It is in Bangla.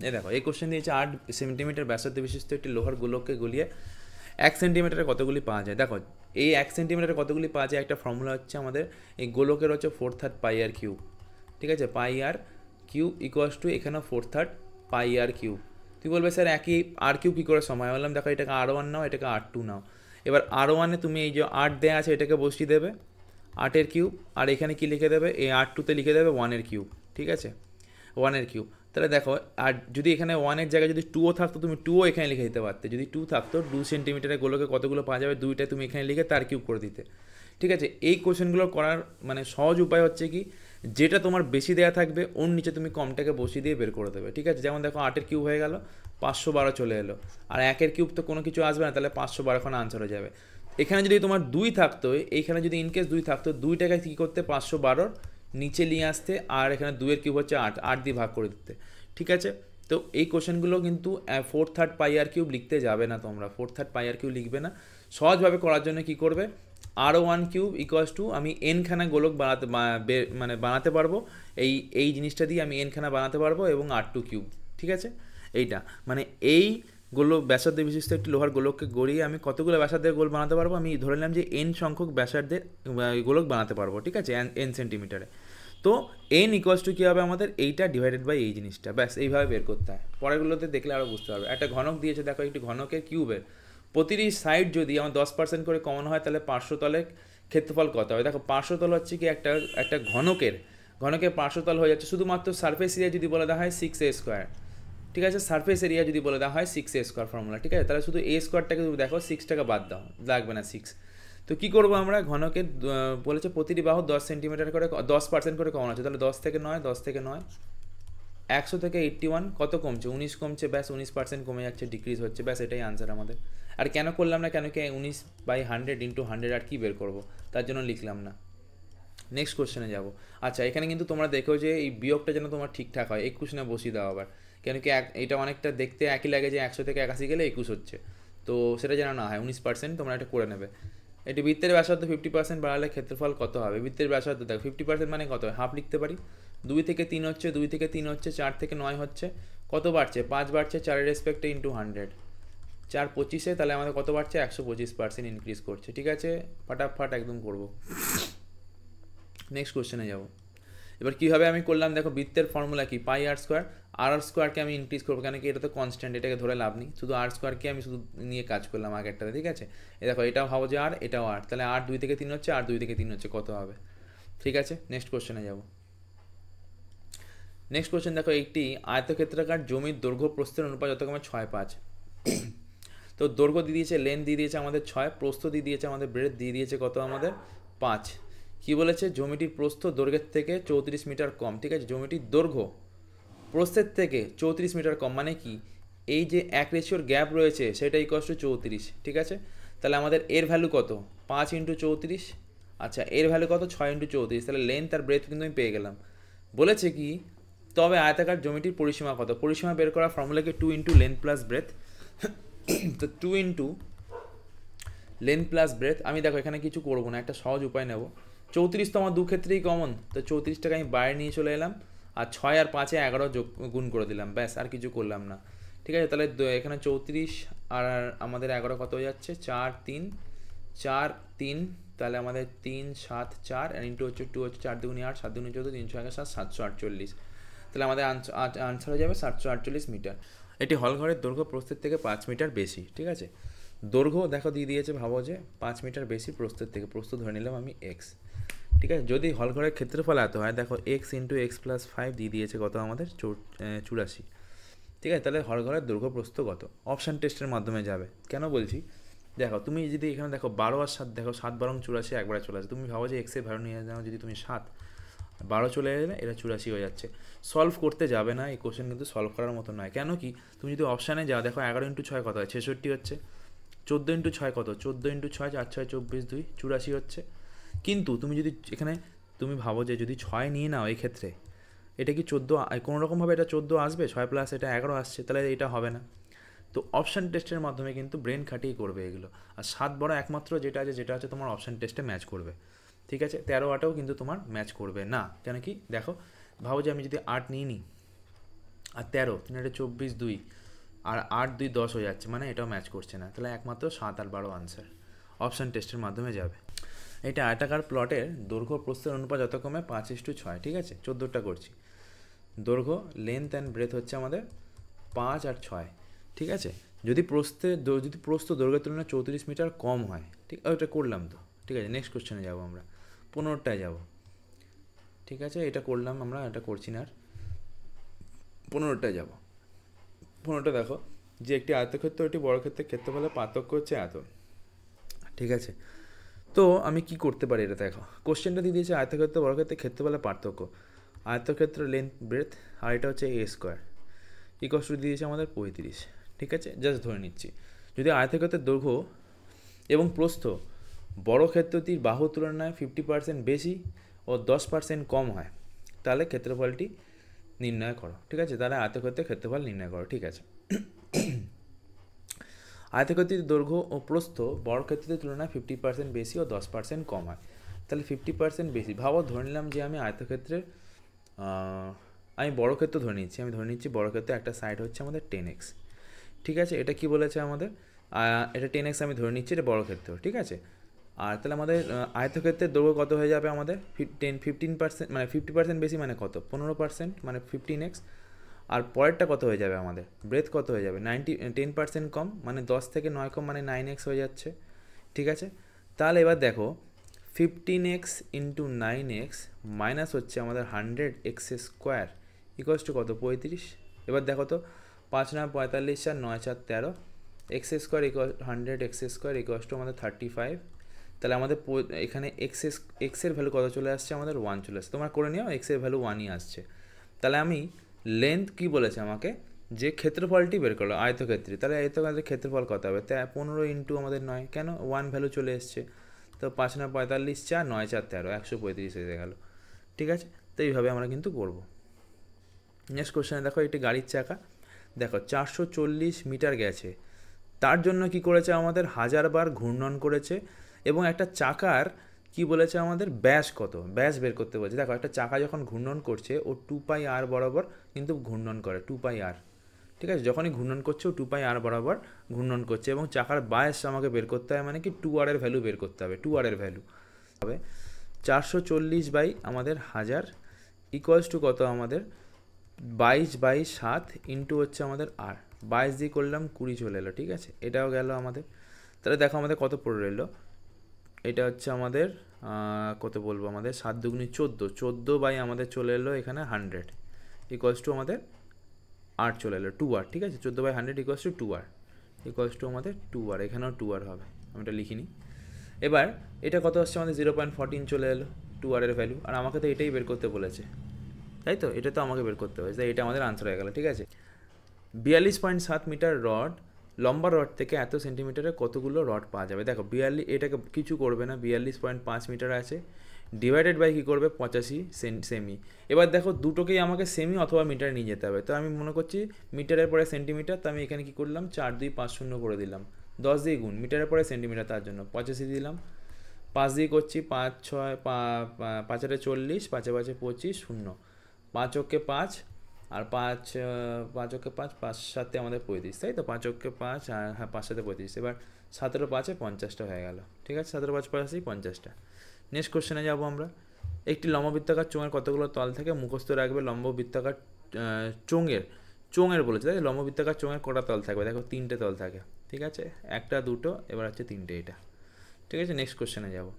এ দেখো এই কোশ্চেন দিয়েছে 8 সেন্টিমিটার ব্যাসার্ধ বিশিষ্ট একটি লোহার গোলককে গলিয়ে 1 সেন্টিমিটারে কতগুলি পাওয়া যায়। দেখো এই 1 সেন্টিমিটারে কতগুলি পাওয়া যায় একটা ফর্মুলা হচ্ছে আমাদের এই গোলকের হচ্ছে 4/3 পাই আর কিউব, ঠিক আছে, পাই আর কিউব ইকুয়ালস টু এখানে 4/3 পাই আর কিউব। তুই বলবে স্যার একই আর কিউব কী করে সময়, বললাম দেখো এটাকে R1 নাও, এটাকে R2 নাও। এবার R1-এ তুমি এই যে 8 দেওয়া আছে এটাকে বসিয়ে দেবে 8-এর কিউব, আর এখানে কি লিখে দেবে এই R2-তে লিখে দেবে 1-এর কিউব, ঠিক আছে, 1-এর কিউব। তাহলে দেখো আর যদি এখানে 1-এর জায়গায় যদি 2ও থাকতো তুমি 2ও এখানে লিখে দিতে পারতে। যদি 2 থাকতো 2 সেন্টিমিটারের গোলকে কতগুলো পাওয়া যাবে, 2টা তুমি এখানে লিখে তার কিউব করে দিতে, ঠিক আছে। এই কোশ্চেনগুলো করার মানে সহজ উপায় হচ্ছে কি, যেটা তোমার বেশি দেওয়া থাকবে ওর নিচে তুমি কমটাকে বসিয়ে দিয়ে বের করে দেবে, ঠিক আছে। যেমন দেখো 8-এর কিউব হয়ে গেল 512 চলে এলো, আর 1-এর কিউব তো কোনো কিছু আসবে না, তাহলে 512 আনসার হয়ে যাবে। এখানে যদি তোমার 2 থাকতো, এইখানে যদি ইনকেস 2 থাকতো, 2টাকে কী করতে 512 নিচে নিয়ে আসতে, আর এখানে 2-এর কিউব হচ্ছে 8, 8 দিয়ে ভাগ করে দিতে, ঠিক আছে। তো এই কোশ্চেনগুলো কিন্তু 4/3 পাই আর কিউব লিখতে যাবে না তোমরা, 4/3 পাই আর কিউব লিখবে না। সহজভাবে করার জন্য কি করবে, R1 কিউব ইকুয়ালস টু আমি এনখানা গোলক বানাতে মানে বানাতে পারবো, এই জিনিসটা দিয়ে আমি এনখানা বানাতে পারবো, এবং R2 কিউব, ঠিক আছে। এইটা মানে এই গোলক ব্যাসার্ধ বিশিষ্ট একটি লোহার গোলককে গড়িয়ে আমি কতগুলো ব্যাসার্ধের গোল বানাতে পারবো, আমি ধরে নিলাম যে এন সংখ্যক ব্যাসার্ধের গোলক বানাতে পারবো, ঠিক আছে, এন সেন্টিমিটারে। তো এন ইকুয়ালস টু কী হবে আমাদের, এইটা ডিভাইডেড বাই এই জিনিসটা, ব্যাস এইভাবে বের করতে হয়। পরেরগুলোতে দেখলে আরও বুঝতে পারবে। একটা ঘনক দিয়েছে দেখো, একটি ঘনকের কিউবের প্রতিটি সাইড যদি আমার 10% করে কমন হয় তাহলে 500 তলে ক্ষেত্রফল কত হবে। দেখো 500 তল হচ্ছে কি একটা ঘনকের 500 তল হয়ে যাচ্ছে শুধুমাত্র সারফেস এরিয়া যদি বলে দেওয়া হয় 6a², ঠিক আছে, সারফেস এরিয়া যদি বলে দেওয়া হয় 6a² ফর্মুলা, ঠিক আছে। তাহলে শুধু a স্কোয়ারটাকে দেখো 6টাকে বাদ দাও, লাগবে না 6। তো কী করবো আমরা, ঘনকের বলেছে প্রতিটি বাহু 10 সেন্টিমিটার করে 10% করে কমানো আছে, তাহলে 10 থেকে 9, 10 থেকে 9, 100 থেকে 81 কত কমছে, 19 কমছে, ব্যাস 19% কমে যাচ্ছে, ডিক্রিজ হচ্ছে, ব্যাস এটাই আনসার আমাদের। আর কেন করলাম না, কেন কি 19/100 ইন্টু 100 আর কি বের করবো, তার জন্য লিখলাম না। নেক্সট কোশ্চেনে যাব। আচ্ছা এখানে কিন্তু তোমরা দেখো যে এই বিয়োগটা যেন তোমার ঠিকঠাক হয়, 21 বসিয়ে দাও আবার, কেন কি এটা অনেকটা দেখতে একই লাগে যে 100 থেকে 81 গেলে 21 হচ্ছে, তো সেটা যেন না হয়, 19% তোমরা এটা করে নেবে। এটি বৃত্তের ব্যাসার্ধ 50% বাড়ালে ক্ষেত্রফল কত হবে। বৃত্তের ব্যাসার্ধ দেখো 50% মানে কত, হাফ লিখতে পারি, 2 থেকে 3 হচ্ছে, 2 থেকে 3 হচ্ছে, 4 থেকে 9 হচ্ছে, কত বাড়ছে 5 বাড়ছে, 4-এর রেসপেক্টে ইন্টু 100, 4 25-এ, তাহলে আমাদের কত বাড়ছে 125% ইনক্রিজ করছে, ঠিক আছে, ফাটাফাট একদম করবো। নেক্সট কোশ্চেনে যাব। এবার কীভাবে আমি করলাম দেখো, বৃত্তের ফর্মুলা কি, পাই আর স্কোয়ার, আর স্কোয়ারকে আমি ইনক্রিজ করবো, কেন কি এটা তো কনস্ট্যান্ট, এটাকে ধরে লাভ নেই, শুধু আর স্কোয়ারকে আমি শুধু নিয়ে কাজ করলাম আগেরটাতে, ঠিক আছে। এ দেখো এটাও ভাবো যে আর, এটাও আর, তাহলে আর 2 থেকে 3 হচ্ছে, আর 2 থেকে 3 হচ্ছে, কত হবে, ঠিক আছে। নেক্সট কোশ্চেনে যাব। নেক্সট কোশ্চেন দেখো, একটি আয়তক্ষেত্রাকার জমির দৈর্ঘ্য প্রস্থের অনুপাত যথাক্রমে 6:5। তো দৈর্ঘ্য দিয়ে দিয়েছে, লেন্থ দিয়ে দিয়েছে আমাদের 6, প্রস্থ দিয়ে দিয়েছে আমাদের, ব্রেথ দিয়ে দিয়েছে কত আমাদের 5। কি বলেছে, জমিটির প্রস্থ দৈর্ঘ্যের থেকে 34 মিটার কম, ঠিক আছে, জমিটির দৈর্ঘ্য প্রস্থের থেকে 34 মিটার কম, মানে কি এই যে 1 গ্যাপ রয়েছে সেটা ইকুয়াল টু 34, ঠিক আছে। তাহলে আমাদের এর ভ্যালু কত, 5 ইন্টু 34, আচ্ছা এর ভ্যালু কত 6 ইন্টু 34, তাহলে লেন্থ আর ব্রেথ কিন্তু আমি পেয়ে গেলাম। বলেছে কি, তবে আয়তাকার জমিটির পরিসীমা কত, পরিসীমা বের করার ফর্মুলাকে 2 ইন্টু লেন্থ প্লাস ব্রেথ। তো 2 ইন্টু লেন্থ প্লাস ব্রেথ, আমি দেখো এখানে কিছু করবো না, একটা সহজ উপায় নেব। 34 তো আমার দু ক্ষেত্রেই কমন, তো 34টাকে আমি বাইরে নিয়ে চলে এলাম, আর 6 আর 5-এ 11 গুণ করে দিলাম, ব্যাস আর কিছু করলাম না, ঠিক আছে। তাহলে এখানে 34 আর আমাদের 11 কত হয়ে যাচ্ছে, 4 3 4 3, তাহলে আমাদের 3 7 4 আর ইন্টু হচ্ছে 2 হচ্ছে 4 2 8 7 2 14 3 6 7 748, তাহলে আমাদের আনসার হয়ে যাবে 748 মিটার। এটি হলঘরের দৈর্ঘ্য প্রস্থের থেকে 5 মিটার বেশি, ঠিক আছে। দৈর্ঘ্য দেখো দিয়ে দিয়েছে, ভাবো যে 5 মিটার বেশি প্রস্থের থেকে, প্রস্থ ধরে নিলাম আমি এক্স, ঠিক আছে। যদি হলঘরের ক্ষেত্রফল এত হয়, দেখো এক্স ইন্টু এক্স প্লাস 5 দিয়ে দিয়েছে কত আমাদের 84, ঠিক আছে। তাহলে হলঘরের দৈর্ঘ্য প্রস্থ কত, অপশান টেস্টের মাধ্যমে যাবে। কেন বলছি, দেখো তুমি যদি এখানে দেখো 12 আর 7, দেখো 7 12 84 একবারে চলে আসে, তুমি ভাবো যে এক্সের ভ্যালু নিয়ে যাও, যদি তুমি 7 12 চলে এলে এটা 84 হয়ে যাচ্ছে। সলভ করতে যাবে না, এই কোশ্চেন কিন্তু সলভ করার মতো নয়, কেন কি তুমি যদি অপশানে যাও, দেখো 11 ইন্টু 6 কত হয় 66 হচ্ছে, 14 ইন্টু 6 কত, 14 ইন্টু 6 4 6 24 2 84 হচ্ছে। কিন্তু তুমি যদি এখানে তুমি ভাবো যে যদি 6 নিয়ে নাও, এই ক্ষেত্রে এটা কি 14 কোনো রকমভাবে এটা 14 আসবে, 6 প্লাস এটা 11 আসছে, তাহলে এটা হবে না। তো অপশান টেস্টের মাধ্যমে কিন্তু ব্রেন খাটিয়ে করবে এগুলো। আর 7 বড় একমাত্র যেটা আছে, যেটা আছে তোমার অপশান টেস্টে ম্যাচ করবে, ঠিক আছে। 13 8-এও কিন্তু তোমার ম্যাচ করবে না, কেন কি দেখো, ভাবো যে আমি যদি 8 নিয়ে নিই, আর 13, 3 8 24, 2 আর 8 2 10 হয়ে যাচ্ছে, মানে এটাও ম্যাচ করছে না, তাহলে একমাত্র 7 আর 12 আনসার অপশান টেস্টের মাধ্যমে যাবে। এটা আয়তাকার প্লটের দৈর্ঘ্য প্রস্থের অনুপাত যথাক্রমে 5:6, ঠিক আছে, 14টা করছি। দৈর্ঘ্য লেন্থ অ্যান্ড ব্রেথ হচ্ছে আমাদের 5 আর 6, ঠিক আছে। যদি প্রস্থ দৈর্ঘ্যের তুলনায় 34 মিটার কম হয়, ঠিক ওটা করলাম তো, ঠিক আছে। নেক্সট কোশ্চেনে যাবো আমরা, 15টায় যাব, ঠিক আছে। এটা করলাম আমরা, এটা করছি না আর। 15টায় যাব। 15টা দেখো যে একটি আয়তক্ষেত্র একটি বর্গক্ষেত্রের ক্ষেত্রফলের পার্থক্য হচ্ছে এত, ঠিক আছে। তো আমি কি করতে পারি এটা দেখো, কোশ্চেনটা দিয়ে দিয়েছে আয়তক্ষেত্র বর্গক্ষেত্রের ক্ষেত্রফলের পার্থক্য, আয়তক্ষেত্র লেন্থ ব্রেথ, আর এটা হচ্ছে a স্কোয়ার ইকুয়াল টু দিয়েছে আমাদের 35, ঠিক আছে। জাস্ট ধরে নিচ্ছি যদি আয়তক্ষেত্রের দৈর্ঘ্য এবং প্রস্থ বর্গক্ষেত্রটির বাহুর তুলনায় 50% বেশি ও 10% কম হয়, তাহলে ক্ষেত্রফলটি নির্ণয় করো, ঠিক আছে। তাহলে আয়তক্ষেত্রের ক্ষেত্রফল নির্ণয় করো, ঠিক আছে। আয়তক্ষেত্রের দৈর্ঘ্য ও প্রস্থ বর্গক্ষেত্রের তুলনায় 50% বেশি ও 10% কম হয়, তাহলে 50% বেশি। ভাবো ধরে নিলাম যে আমি আয়তক্ষেত্রের আমি বর্গক্ষেত্র ধরে নিচ্ছি, বর্গক্ষেত্রে একটা সাইড হচ্ছে আমাদের 10x, ঠিক আছে। এটা কি বলেছে আমাদের, এটা 10x আমি ধরে নিচ্ছি, এটা বর্গক্ষেত্র, ঠিক আছে। আর তাহলে আমাদের আয়তক্ষেত্রের দৈর্ঘ্য কত হয়ে যাবে আমাদের 15%, মানে 50% বেশি মানে কত, 15%, মানে 15x। আর পরেরটা কত হয়ে যাবে আমাদের, ব্রেথ কত হয়ে যাবে 10% কম, মানে 10 থেকে 9 কম, মানে 9x হয়ে যাচ্ছে, ঠিক আছে। তাহলে এবার দেখো 15x ইন্টু 9x মাইনাস হচ্ছে আমাদের 100x স্কোয়ার ইকুয়ালস টু কত, 35। এবার দেখো তো 5 9 45 4 9 4 13, x square equal 100x square equals to আমাদের 35। তাহলে আমাদের এখানে এক্সের ভ্যালু কত চলে আসছে আমাদের 1 চলে আসছে, তোমরা করে নিও, এক্সের ভ্যালু 1ই আসছে। তাহলে আমি লেন্থ কি বলেছে আমাকে, যে ক্ষেত্রফলটি বের করলো আয়তক্ষেত্রে, তাহলে আয়তক্ষেত্রের ক্ষেত্রফল কত হবে, 15 ইন্টু আমাদের 9, কেন 1 ভ্যালু চলে এসছে, তো 5 9 45 4 9 4 13, 135 হয়ে গেল, ঠিক আছে। তো এইভাবে আমরা কিন্তু করবো। নেক্সট কোশ্চেনে দেখো একটি গাড়ির চাকা, দেখো 440 মিটার গেছে, তার জন্য কি করেছে আমাদের 1000 বার ঘূর্ণন করেছে, এবং একটা চাকার কি বলেছে আমাদের ব্যাস কত, ব্যাস বের করতে বলছে। দেখো একটা চাকা যখন ঘূর্ণন করছে ও 2πr বরাবর কিন্তু ঘূর্ণন করে, 2πr, ঠিক আছে। যখনই ঘূর্ণন করছে ও 2πr বরাবর ঘূর্ণন করছে, এবং চাকার ব্যাস আমাকে বের করতে হবে, মানে কি 2r এর ভ্যালু বের করতে হবে, 2r এর ভ্যালু হবে 440 বাই আমাদের 1000 ইকুয়ালস টু কত আমাদের 22/7 ইন্টু হচ্ছে আমাদের আর 22 দিয়ে করলাম 20 চলে এলো, ঠিক আছে। এটাও গেল আমাদের। তাহলে দেখো আমাদের কত পড়ে রইলো, এটা হচ্ছে আমাদের কত বলবো, আমাদের 7 দুগুণি 14 বাই আমাদের চলে এলো এখানে 100 ইকুয়ালস টু আমাদের 8 চলে এলো 2r, ঠিক আছে। 14/100 equals to 2r equals to আমাদের 2r, এখানেও 2r হবে, আমি এটা লিখিনি। এবার এটা কত হচ্ছে আমাদের 0.14 চলে এলো 2r এর ভ্যালু, আর আমাকে তো এটাই বের করতে বলেছে, তাই তো, এটা তো আমাকে বের করতে হবে, তাই এটা আমাদের আনসার হয়ে গেল, ঠিক আছে। 42.7 মিটার রড, লম্বা রড থেকে এত সেন্টিমিটারে কতগুলো রড পাওয়া যাবে। দেখো 42, এটাকে কিছু করবে না, 42.5 মিটার আছে, ডিভাইডেড বাই কী করবে 85 সেমি। এবার দেখো দুটোকেই আমাকে সেমি অথবা মিটার নিয়ে যেতে হবে, তো আমি মনে করছি মিটারের পরে সেন্টিমিটার, তো আমি এখানে কী করলাম 4 2 5 0 করে দিলাম, 10 দিয়ে গুণ, মিটারের পরে সেন্টিমিটার, তার জন্য 85 দিলাম, 5 দিয়ে করছি 5 6 5 8 40, 5 5 25 0, 5 ওকে 5 আর 5 5 ওকে 5 5 7 আমাদের 35, তাই তো, 5 ওকে 5 আর হ্যাঁ 5 7 35, এবার 17 5 50টা হয়ে গেল, ঠিক আছে। 17 5 85 50টা। নেক্সট কোশ্চেনে যাবো আমরা, একটি লম্ববৃত্তাকার চোঙের কতগুলো তল থেকে মুখস্থ রাখবে, লম্ববৃত্তাকার চোঙের বলেছে, তাই লম্ববৃত্তাকার চোঙের কটা তল থাকবে, দেখো 3টে তল থাকে, ঠিক আছে, 1 2 এবার হচ্ছে 3টে, এটা ঠিক আছে। নেক্সট কোশ্চেনে যাবো।